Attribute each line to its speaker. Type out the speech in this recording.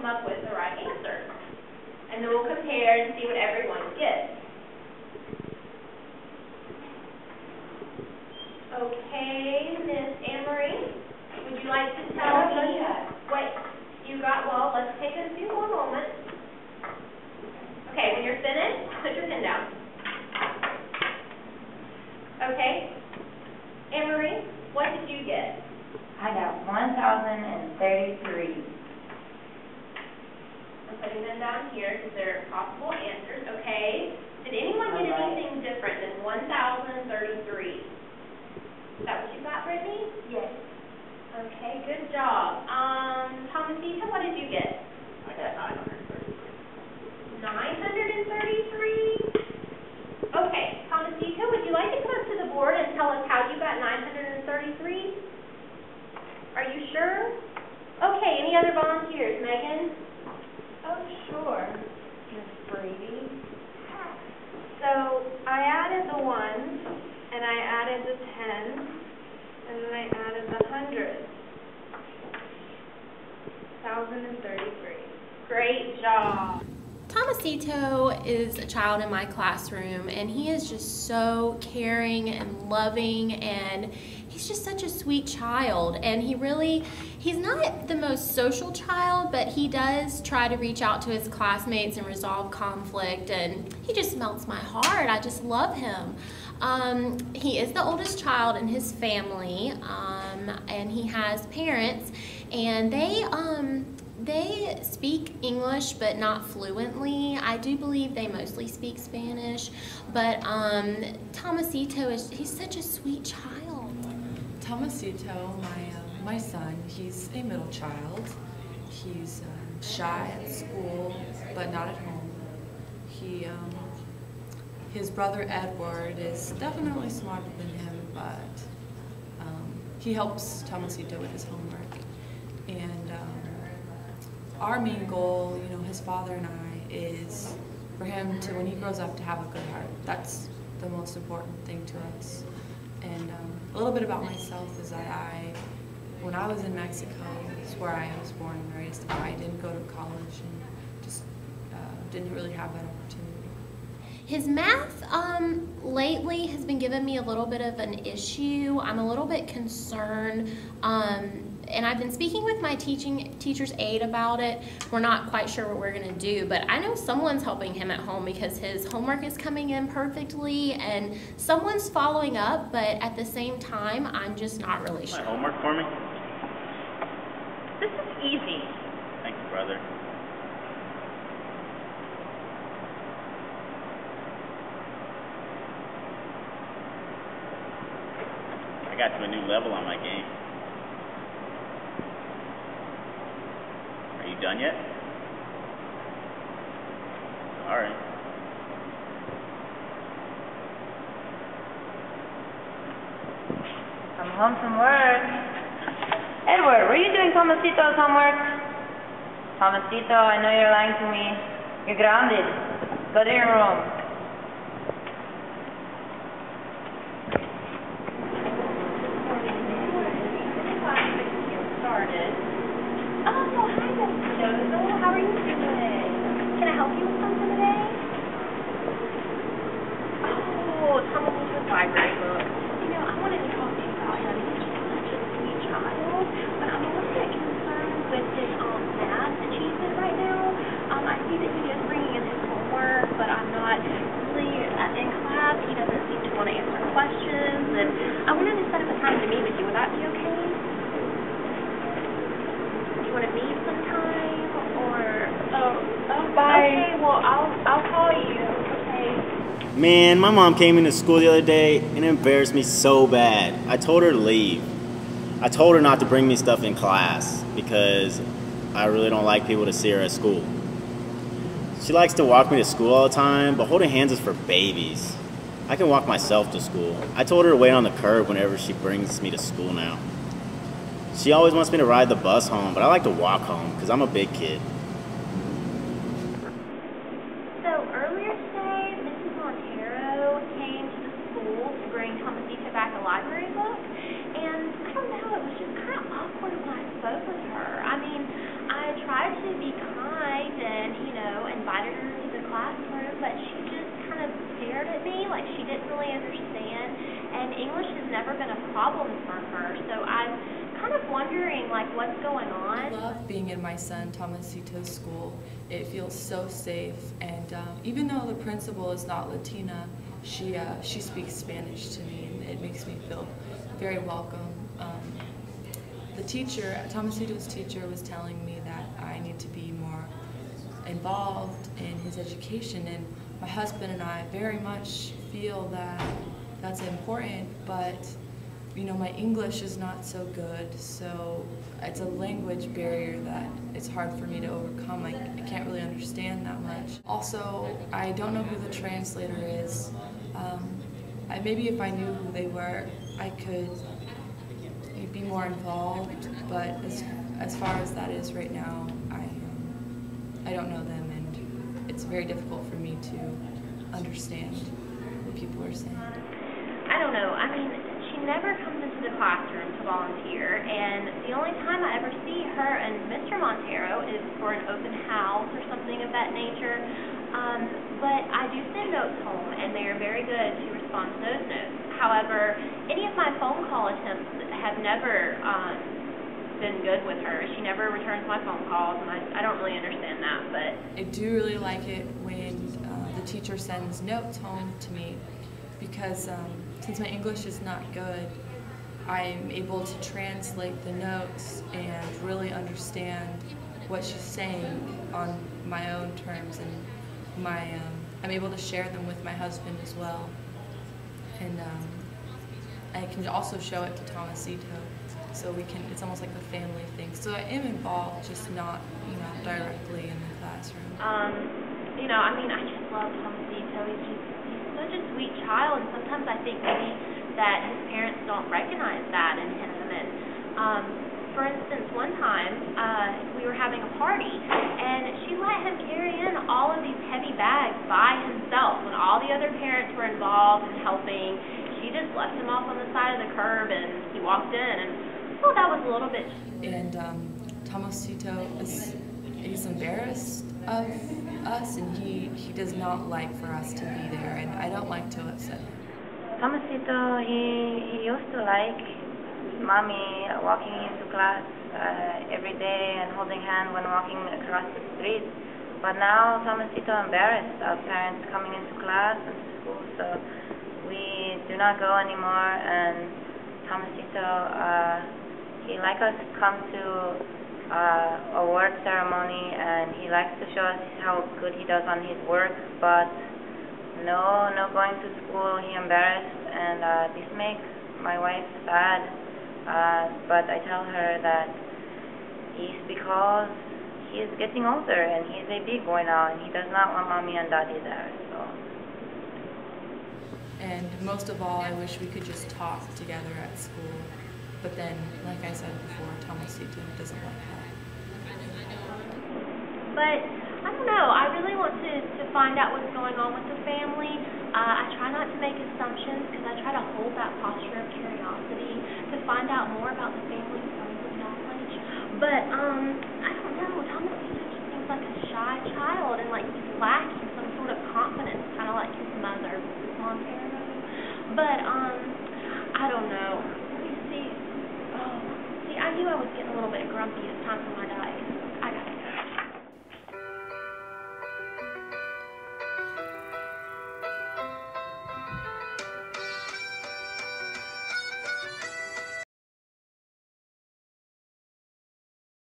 Speaker 1: come up with the right answer. And then we'll compare and see what everyone gets. Okay, Miss Anne-Marie, would you like to tell me what you got? Well, let's take a few more moments. Okay, when you're finished, put your pen down. Okay, Anne-Marie, what did you get?
Speaker 2: I got 1,033.
Speaker 1: I'm putting them down here because they're possible answers. Okay, did anyone get anything different than 1,033? Is that what you got, Brittany?
Speaker 2: Yes.
Speaker 1: Okay, good job. Tomasito, what did you get?
Speaker 3: I got 933.
Speaker 1: 933? Okay, Tomasito, would you like to come up to the board and tell us how you got 933? Are you sure? Okay, any other volunteers? Megan?
Speaker 4: Oh, sure, Miss Brady.
Speaker 1: So,
Speaker 4: I added the 1s, and I added the 10s, and then I added the 100s. 1,033.
Speaker 1: great job.
Speaker 5: Tomasito is a child in my classroom, and he is just so caring and loving, and he's just such a sweet child. And he's not the most social child, but he does try to reach out to his classmates and resolve conflict, and he just melts my heart. I just love him. He is the oldest child in his family, and he has parents, and they speak English, but not fluently. I do believe they mostly speak Spanish, but Tomasito he's such a sweet child.
Speaker 6: Tomasito, my son, he's a middle child. He's shy at school, but not at home. His brother Edward is definitely smarter than him, but he helps Tomasito with his homework. And our main goal, his father and I, is for him to, when he grows up, to have a good heart. That's the most important thing to us. And a little bit about myself is that when I was in Mexico, it's where I was born and raised. I didn't go to college and just didn't really have that opportunity.
Speaker 5: His math lately has been giving me a little bit of an issue. I'm a little bit concerned, and I've been speaking with my teacher's aide about it. We're not quite sure what we're going to do, but I know someone's helping him at home because his homework is coming in perfectly, and someone's following up, but at the same time, I'm just not really sure.
Speaker 3: My homework for me?
Speaker 1: This is easy.
Speaker 3: Thank you, brother. I got to a new level on my game. Are you done yet? All right.
Speaker 2: I'm home from work. Edward, were you doing Tomasito's homework? Tomasito, I know you're lying to me. You're grounded. Go to your room.
Speaker 1: How are you doing? Can I help you with something today? Oh, Tomasito's library book. I wanted to talk to you about him. He's just such a sweet child, but I'm a little bit concerned with his math achievement right now. I see that he is bringing in his homework, but I'm not really in class. He doesn't seem to want to answer questions, and I wanted to set up a time to meet with you. Would that be okay? Do you want to meet sometime?
Speaker 4: Bye.
Speaker 1: Okay, well, I'll call you, okay?
Speaker 3: Man, my mom came into school the other day and it embarrassed me so bad. I told her to leave. I told her not to bring me stuff in class because I really don't like people to see her at school. She likes to walk me to school all the time, but holding hands is for babies. I can walk myself to school. I told her to wait on the curb whenever she brings me to school now. She always wants me to ride the bus home, but I like to walk home because I'm a big kid.
Speaker 1: So earlier today, Mrs. Montero came to the school to bring Tomasito back a library book, and I don't know, it was just kind of awkward when I spoke with her. I mean, I tried to be kind
Speaker 6: being in my son Tomasito's school. It feels so safe, and even though the principal is not Latina, she speaks Spanish to me, and it makes me feel very welcome. The teacher, Tomasito's teacher, was telling me that I need to be more involved in his education, and my husband and I very much feel that that's important, but my English is not so good, so it's a language barrier that it's hard for me to overcome. I can't really understand that much. Also, I don't know who the translator is. Maybe if I knew who they were, I could be more involved, but as far as that is right now, I don't know them, and it's very difficult for me to understand what people are saying.
Speaker 1: I don't know. I mean, she never comes into the classroom to volunteer, and the only time I ever see her and Mr. Montero is for an open house or something of that nature. But I do send notes home, and they are very good to respond to those notes. However, any of my phone call attempts have never been good with her. She never returns my phone calls, and I don't really understand that. But
Speaker 6: I do really like it when the teacher sends notes home to me, because since my English is not good, I'm able to translate the notes and really understand what she's saying on my own terms, and I'm able to share them with my husband as well. And I can also show it to Tomasito, so it's almost like a family thing. So I am involved, just not, directly in the classroom.
Speaker 1: I mean, I just love Tomasito. He's such a sweet child, and sometimes I think maybe that his parents don't recognize that in him. And for instance, one time we were having a party, and she let him carry in all of these heavy bags by himself. When all the other parents were involved and helping, she just left him off on the side of the curb, and he walked in, and I thought that was a little bit.
Speaker 6: And Tomasito he's embarrassed of us, and he does not like for us to be there, and I don't like to upset him.
Speaker 2: Tomasito, he used to like mommy walking into class every day and holding hand when walking across the street. But now Tomasito embarrassed of parents coming into class and school, so we do not go anymore. And Tomasito, he likes us to come to award ceremony, and he likes to show us how good he does on his work, but no going to school. He embarrassed, and this makes my wife sad, but I tell her that it's because he is getting older, and he's a big boy now, and he does not want mommy and daddy there. So.
Speaker 6: And most of all, I wish we could just talk together at school. But then, like I said before, Tomasito doesn't like that.
Speaker 1: But, I don't know, I really want to find out what's going on with the family. I try not to make assumptions, because I try to hold that posture of curiosity to find out more about the family's source of knowledge. But, I don't know, Tomasito just seems like a shy child, and like he's lacking some sort of confidence, kind of like his mother, Mrs. Montero. But, I don't know. I knew I was getting a little bit grumpy. It's time to